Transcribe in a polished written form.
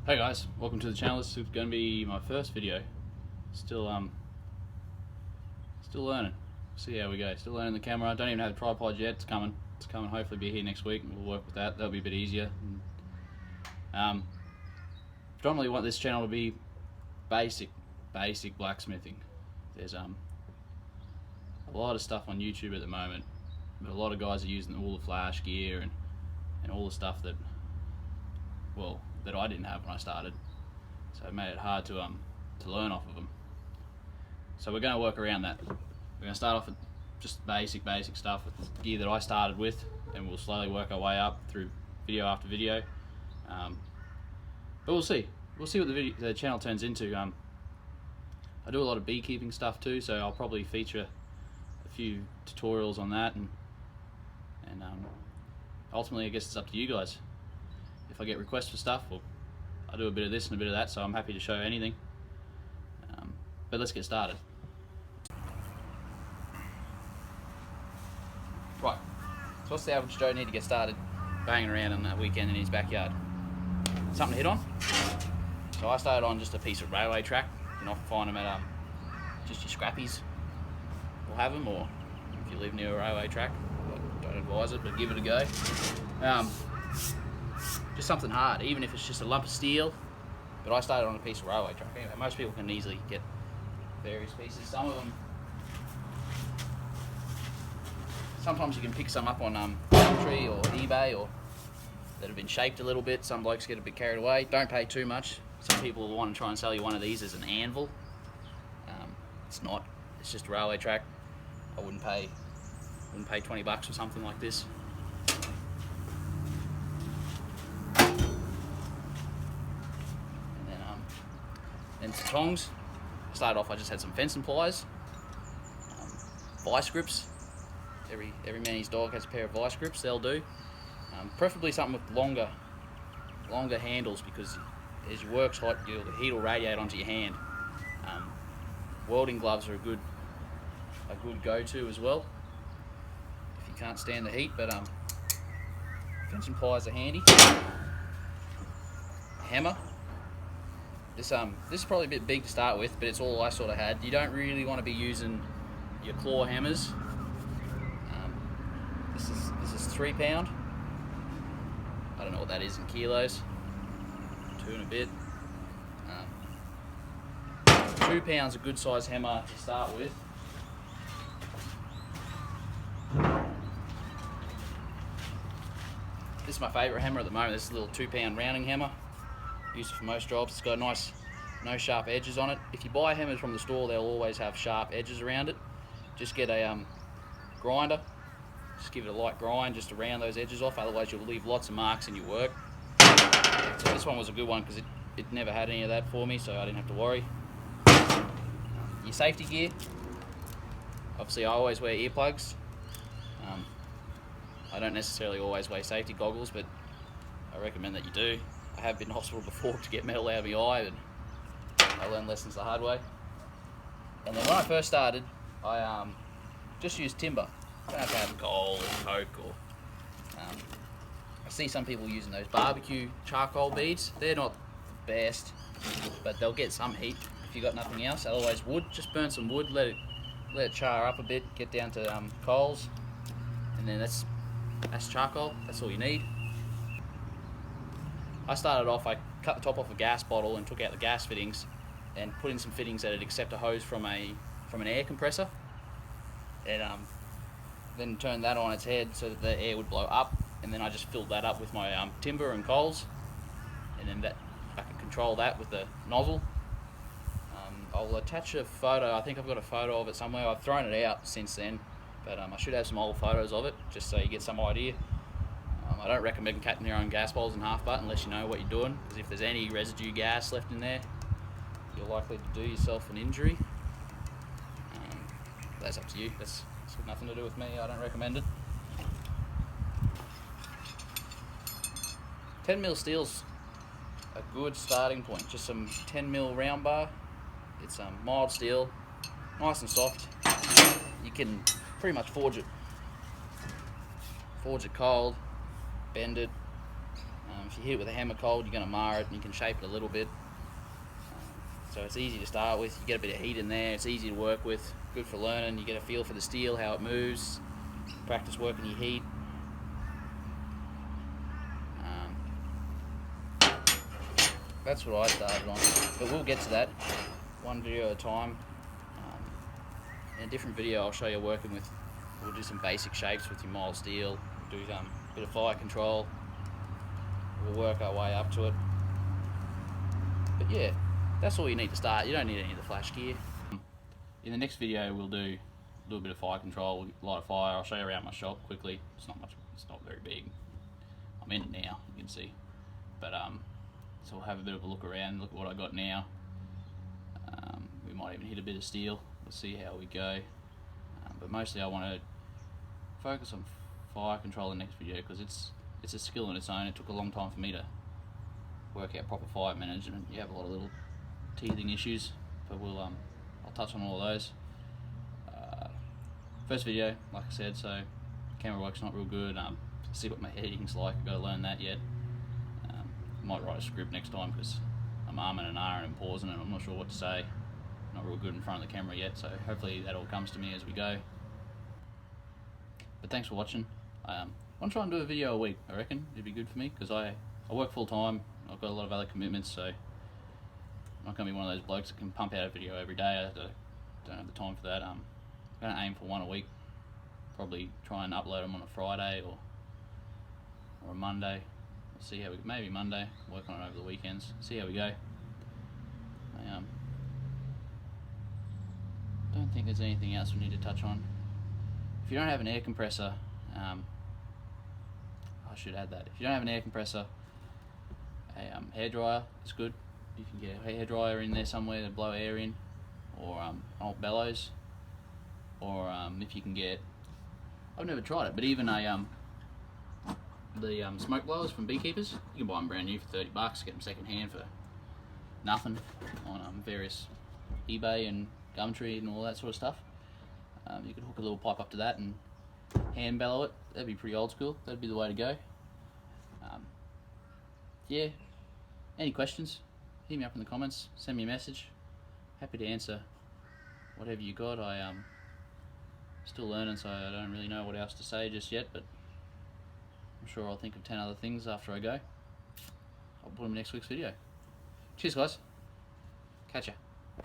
Hey guys, welcome to the channel. This is going to be my first video. Still learning. See how we go. Still learning the camera. I don't even have a tripod yet. It's coming. It's coming. Hopefully, be here next week, and we'll work with that. That'll be a bit easier. Predominantly want this channel to be basic blacksmithing. There's a lot of stuff on YouTube at the moment, but a lot of guys are using all the flash gear and all the stuff that, well, that I didn't have when I started, so it made it hard to learn off of them. So we're going to work around that. We're going to start off with just basic stuff with the gear that I started with, and we'll slowly work our way up through video after video. But we'll see what the channel turns into. I do a lot of beekeeping stuff too, so I'll probably feature a few tutorials on that, and ultimately I guess it's up to you guys. If I get requests for stuff, well, I do a bit of this and a bit of that, so I'm happy to show anything. But let's get started. Right, so what's the average Joe need to get started banging around on that weekend in his backyard? Something to hit on? So I started on just a piece of railway track. You can often find them at just your scrappies will have them, or if you live near a railway track, I don't advise it, but give it a go. Just something hard, even if it's just a lump of steel. But I started on a piece of railway track. Anyway, most people can easily get various pieces. Some of them, sometimes you can pick some up on Gumtree or eBay, or that have been shaped a little bit. Some blokes get a bit carried away. Don't pay too much. Some people will want to try and sell you one of these as an anvil. It's not. It's just a railway track. I wouldn't pay $20 for something like this. And some tongs. Started off, I just had some fencing pliers, vice grips. Every man and his dog has a pair of vice grips. They'll do. Preferably something with longer handles, because as you work hot, the heat will radiate onto your hand. Welding gloves are a good go-to as well if you can't stand the heat. But fencing pliers are handy. Hammer. This is probably a bit big to start with, but it's all I sort of had. You don't really want to be using your claw hammers. This is 3 pound. I don't know what that is in kilos. 2 and a bit. 2 pounds a good size hammer to start with. This is my favourite hammer at the moment. This is a little 2 pound rounding hammer. Use it for most jobs. It's got no sharp edges on it. If you buy hammers from the store, they'll always have sharp edges around it. Just get a grinder. Just give it a light grind just to round those edges off. Otherwise, you'll leave lots of marks in your work. So this one was a good one because it never had any of that for me, so I didn't have to worry. Your safety gear. Obviously, I always wear earplugs. I don't necessarily always wear safety goggles, but I recommend that you do. I have been in hospital before to get metal out of my eye, and I learned lessons the hard way. And then when I first started, I just used timber. I don't have to have coal or coke, or I see some people using those barbecue charcoal beads. They're not the best, but they'll get some heat if you got nothing else. Otherwise, wood. Just burn some wood, let it char up a bit, get down to coals, and then that's charcoal. That's all you need. I started off, I cut the top off a gas bottle and took out the gas fittings and put in some fittings that would accept a hose from an air compressor, and then turned that on its head so that the air would blow up, and then I just filled that up with my timber and coals, and then that I can control that with the nozzle. I'll attach a photo. I think I've got a photo of it somewhere. I've thrown it out since then, but I should have some old photos of it just so you get some idea. I don't recommend cutting your own gas bowls in half butt unless you know what you're doing, because if there's any residue gas left in there, you're likely to do yourself an injury. That's up to you. That's got nothing to do with me. I don't recommend it. 10mm steel's a good starting point. Just some 10mm round bar. It's mild steel, nice and soft. You can pretty much forge it cold, bend it, if you hit it with a hammer cold, you're going to mar it, and you can shape it a little bit. So it's easy to start with. You get a bit of heat in there. It's easy to work with. Good for learning. You get a feel for the steel, how it moves. Practice working your heat. That's what I started on, but we'll get to that one video at a time. In a different video, I'll show you working with. We'll do some basic shapes with your mild steel. Do a bit of fire control. We'll work our way up to it. But yeah, that's all you need to start. You don't need any of the flash gear. In the next video, we'll do a little bit of fire control, light a fire. I'll show you around my shop quickly. It's not much. It's not very big. I'm in it now. You can see, but so we'll have a bit of a look around. Look at what I got now. We might even hit a bit of steel. We'll see how we go. But mostly, I want to focus on fire control in the next video because it's a skill in its own. It took a long time for me to work out proper fire management. You have a lot of little teething issues, but I'll touch on all of those. First video, like I said, so camera work's not real good. See what my editing's like. I've got to learn that yet. Might write a script next time because I'm arming and ahhing and pausing and I'm not sure what to say. Not real good in front of the camera yet, so hopefully that all comes to me as we go. But thanks for watching. I want to try and do a video a week. I reckon it'd be good for me because I work full time. I've got a lot of other commitments, so I'm not going to be one of those blokes that can pump out a video every day. I don't have the time for that. I'm going to aim for one a week. Probably try and upload them on a Friday or a Monday. We'll see how we, maybe Monday. Work on it over the weekends. See how we go. I don't think there's anything else we need to touch on. If you don't have an air compressor, I should add that. If you don't have an air compressor, a hairdryer is good. You can get a hairdryer in there somewhere to blow air in, or old bellows, or if you can get, I've never tried it, but even the smoke blowers from beekeepers, you can buy them brand new for $30. Get them second hand for nothing on various eBay and Gumtree and all that sort of stuff. You could hook a little pipe up to that and hand bellow it. That'd be pretty old school. That'd be the way to go. Yeah. Any questions? Hit me up in the comments. Send me a message. Happy to answer whatever you got. I'm still learning, so I don't really know what else to say just yet, but I'm sure I'll think of 10 other things after I go. I'll put them in next week's video. Cheers, guys. Catch ya.